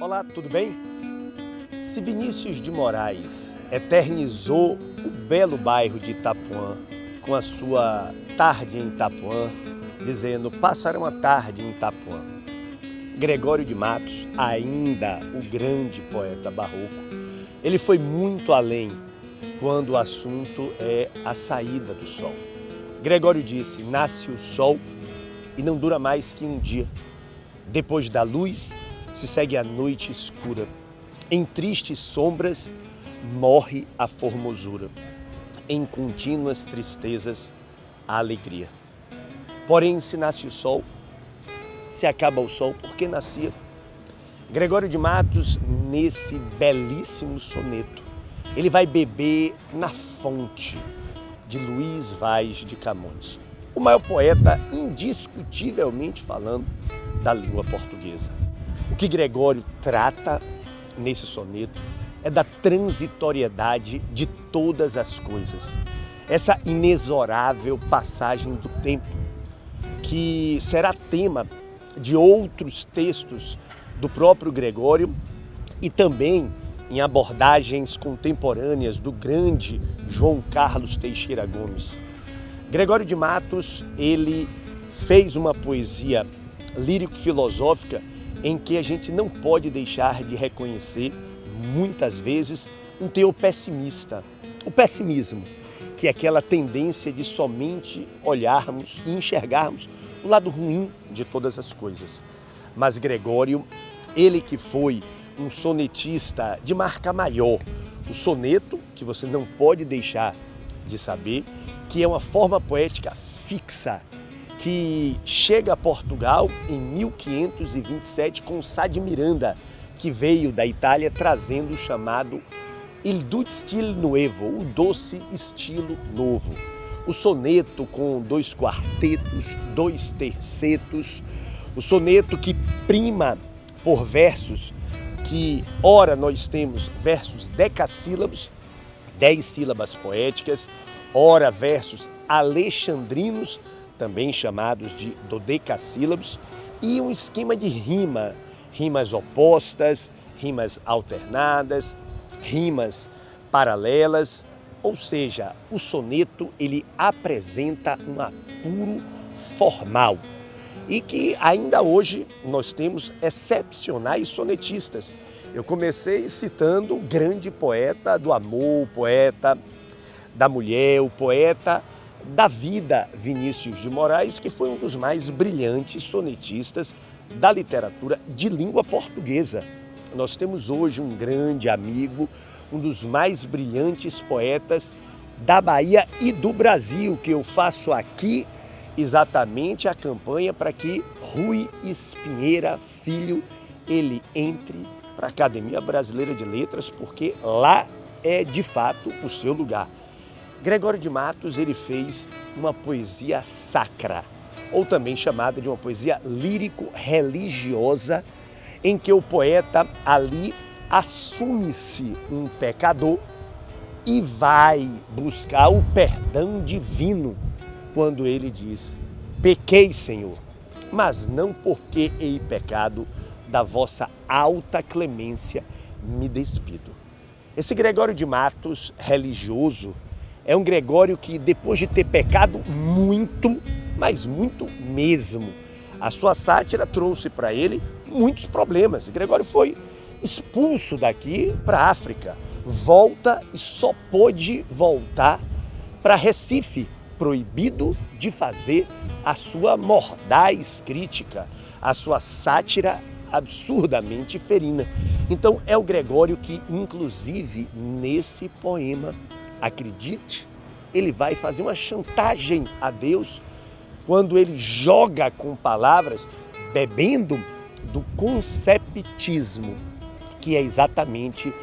Olá, tudo bem? Se Vinícius de Moraes eternizou o belo bairro de Itapuã com a sua Tarde em Itapuã, dizendo passará uma tarde em Itapuã, Gregório de Matos, ainda o grande poeta barroco, ele foi muito além quando o assunto é a saída do sol. Gregório disse: nasce o sol e não dura mais que um dia. Depois da luz se segue a noite escura. Em tristes sombras morre a formosura. Em contínuas tristezas a alegria. Porém, se nasce o sol, se acaba o sol, por que nascia? Gregório de Matos, nesse belíssimo soneto, ele vai beber na fonte de Luís Vaz de Camões, o maior poeta, indiscutivelmente falando, da língua portuguesa. O que Gregório trata nesse soneto é da transitoriedade de todas as coisas, essa inexorável passagem do tempo, que será tema de outros textos do próprio Gregório e também em abordagens contemporâneas do grande João Carlos Teixeira Gomes. Gregório de Matos, ele fez uma poesia lírico-filosófica em que a gente não pode deixar de reconhecer, muitas vezes, um teor pessimista. O pessimismo, que é aquela tendência de somente olharmos e enxergarmos o lado ruim de todas as coisas. Mas Gregório, ele que foi um sonetista de marca maior, o soneto, que você não pode deixar de saber, que é uma forma poética fixa, que chega a Portugal em 1527 com Sá de Miranda, que veio da Itália trazendo o chamado Il Dulce Stile Nuovo, o doce estilo novo. O soneto com 2 quartetos, 2 tercetos, o soneto que prima por versos, que ora nós temos versos decassílabos, 10 sílabas poéticas, ora versos alexandrinos, também chamados de dodecassílabos, e um esquema de rima, rimas opostas, rimas alternadas, rimas paralelas, ou seja, o soneto ele apresenta um apuro formal e que ainda hoje nós temos excepcionais sonetistas. Eu comecei citando o grande poeta do amor, o poeta da mulher, o poeta da vida, Vinícius de Moraes, que foi um dos mais brilhantes sonetistas da literatura de língua portuguesa. Nós temos hoje um grande amigo, um dos mais brilhantes poetas da Bahia e do Brasil, que eu faço aqui exatamente a campanha para que Rui Espinheira Filho ele entre para a Academia Brasileira de Letras, porque lá é de fato o seu lugar. Gregório de Matos ele fez uma poesia sacra, ou também chamada de uma poesia lírico-religiosa, em que o poeta ali assume-se um pecador e vai buscar o perdão divino quando ele diz: pequei, Senhor, mas não porque hei pecado, da vossa alta clemência me despido. Esse Gregório de Matos religioso é um Gregório que, depois de ter pecado muito, mas muito mesmo, a sua sátira trouxe para ele muitos problemas. Gregório foi expulso daqui para a África, volta e só pôde voltar para Recife, proibido de fazer a sua mordaz crítica, a sua sátira absurdamente ferina. Então é o Gregório que, inclusive, nesse poema, acredite, ele vai fazer uma chantagem a Deus quando ele joga com palavras, bebendo do conceptismo, que é exatamente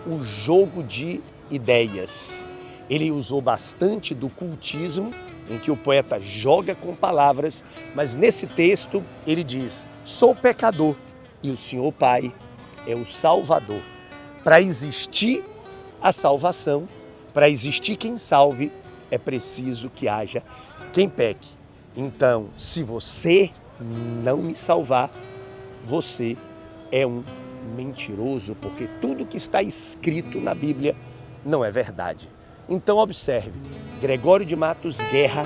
o jogo de ideias. Ele usou bastante do cultismo, em que o poeta joga com palavras, mas nesse texto ele diz: sou pecador e o Senhor Pai é o Salvador. Para existir a salvação, para existir quem salve, é preciso que haja quem peque. Então, se você não me salvar, você é um mentiroso, porque tudo que está escrito na Bíblia não é verdade. Então observe, Gregório de Matos Guerra,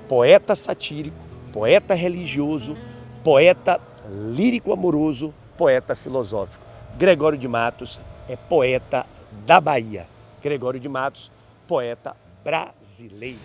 poeta satírico, poeta religioso, poeta lírico amoroso, poeta filosófico. Gregório de Matos é poeta da Bahia. Gregório de Matos, poeta brasileiro.